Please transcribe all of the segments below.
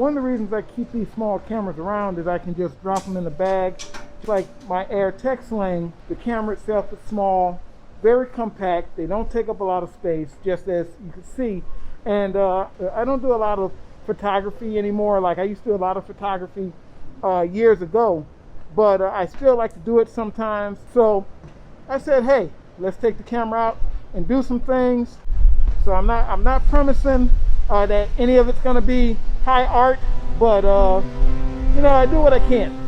One of the reasons I keep these small cameras around is I can just drop them in the bag. Like my Air Tech Sling, the camera itself is small, very compact. They don't take up a lot of space, just as you can see. And I don't do a lot of photography anymore. Like I used to do a lot of photography years ago, but I still like to do it sometimes. So I said, hey, let's take the camera out and do some things. So I'm not promising that any of it's going to be high art, but you know, I do what I can.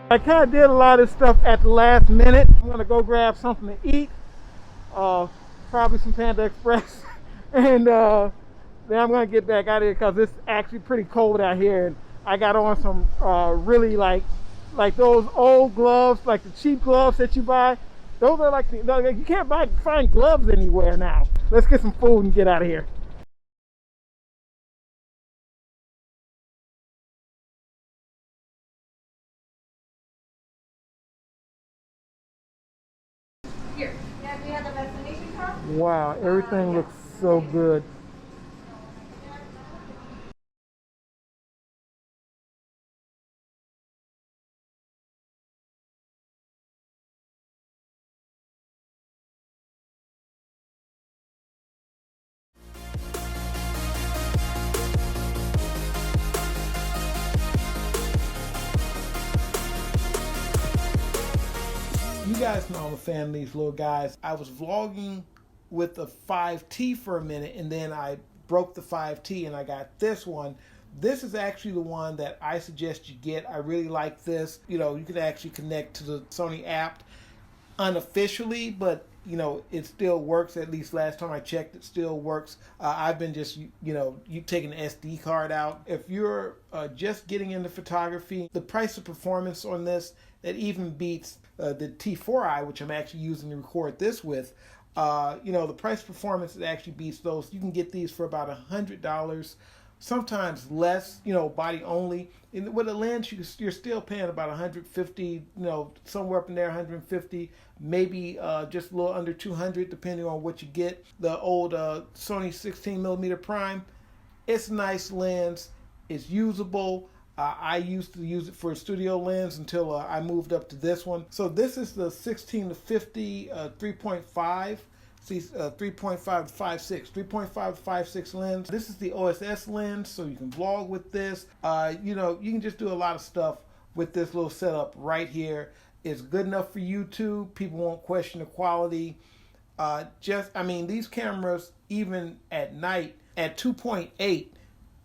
I kind of did a lot of this stuff at the last minute. I'm gonna go grab something to eat, probably some Panda Express, and then I'm gonna get back out of here because it's actually pretty cold out here, and I got on some really like those old gloves, like the cheap gloves that you buy. Those are like you can't find gloves anywhere now. Let's get some food and get out of here. Here. Yeah, do you have the vaccination card? Wow, everything looks so good. You guys know I'm a fan of these little guys. I was vlogging with the 5T for a minute, and then I broke the 5T and I got this one. This is actually the one that I suggest you get. I really like this. You know, you can actually connect to the Sony app unofficially, but you know, it still works. At least last time I checked, it still works. I've been just, you know, you taking an SD card out. If you're just getting into photography, the price of performance on this, it even beats the T4i, which I'm actually using to record this with. You know, the price performance, it actually beats those. You can get these for about $100, sometimes less, you know, body only. And with a lens, you're still paying about 150, you know, somewhere up in there, 150, maybe just a little under 200, depending on what you get. The old Sony 16mm prime, it's a nice lens. It's usable. I used to use it for a studio lens until I moved up to this one. So this is the 16 to 50 3.5. See, 3.5 to 5.6, 3.5 to 5.6 lens. This is the OSS lens, so you can vlog with this. You know, you can just do a lot of stuff with this little setup right here. It's good enough for YouTube. People won't question the quality. I mean, these cameras, even at night, at 2.8,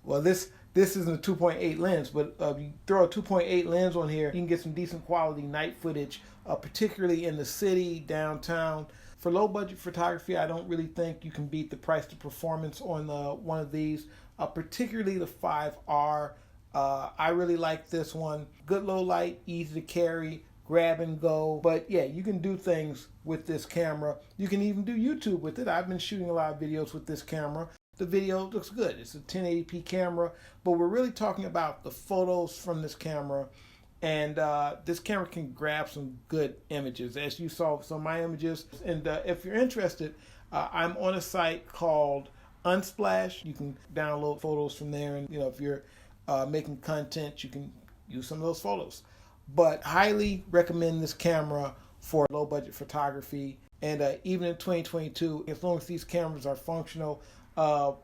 well, this isn't a 2.8 lens, but you throw a 2.8 lens on here, you can get some decent quality night footage, particularly in the city, downtown. For low budget photography, I don't really think you can beat the price to performance on one of these, particularly the 5R. I really like this one. Good low light, easy to carry, grab and go. But yeah, you can do things with this camera. You can even do YouTube with it. I've been shooting a lot of videos with this camera. The video looks good. It's a 1080p camera, but we're really talking about the photos from this camera. And this camera can grab some good images, as you saw some of my images. And if you're interested, I'm on a site called Unsplash. You can download photos from there, and you know, if you're making content, you can use some of those photos. But highly recommend this camera for low budget photography. And even in 2022, as long as these cameras are functional,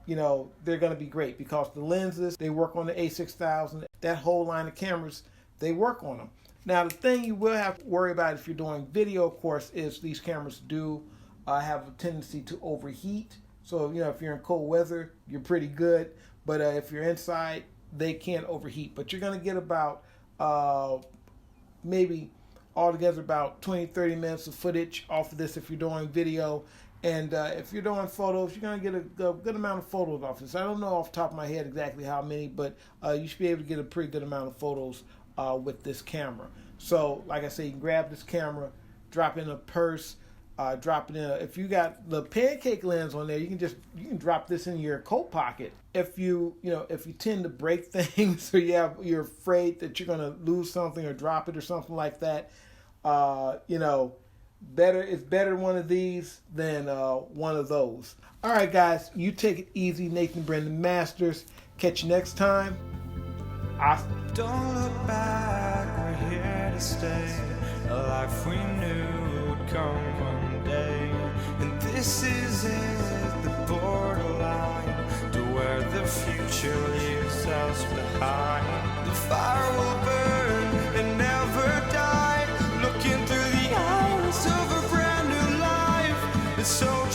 you know, they're going to be great because the lenses, they work on the A6000. That whole line of cameras, they work on them. Now, the thing you will have to worry about if you're doing video, of course, is these cameras do have a tendency to overheat. So, you know, if you're in cold weather, you're pretty good. But if you're inside, they can't overheat. But you're going to get about maybe altogether about 20-30 minutes of footage off of this if you're doing video. And if you're doing photos, you're going to get a good amount of photos off this. I don't know off the top of my head exactly how many, but you should be able to get a pretty good amount of photos with this camera. So, like I said, you can grab this camera, drop it in a purse, drop it in. If you got the pancake lens on there, you can drop this in your coat pocket. If you tend to break things, or you're afraid that you're going to lose something or drop it or something like that, it's better one of these than one of those. All right, guys, you take it easy. Nathan Brendan Masters. Catch you next time. Awesome. Don't look back, we're here to stay. A life we knew would come one day. And this is it, the borderline to where the future leaves us behind. The fire will burn and never die. Looking through the eyes of a brand new life. It's so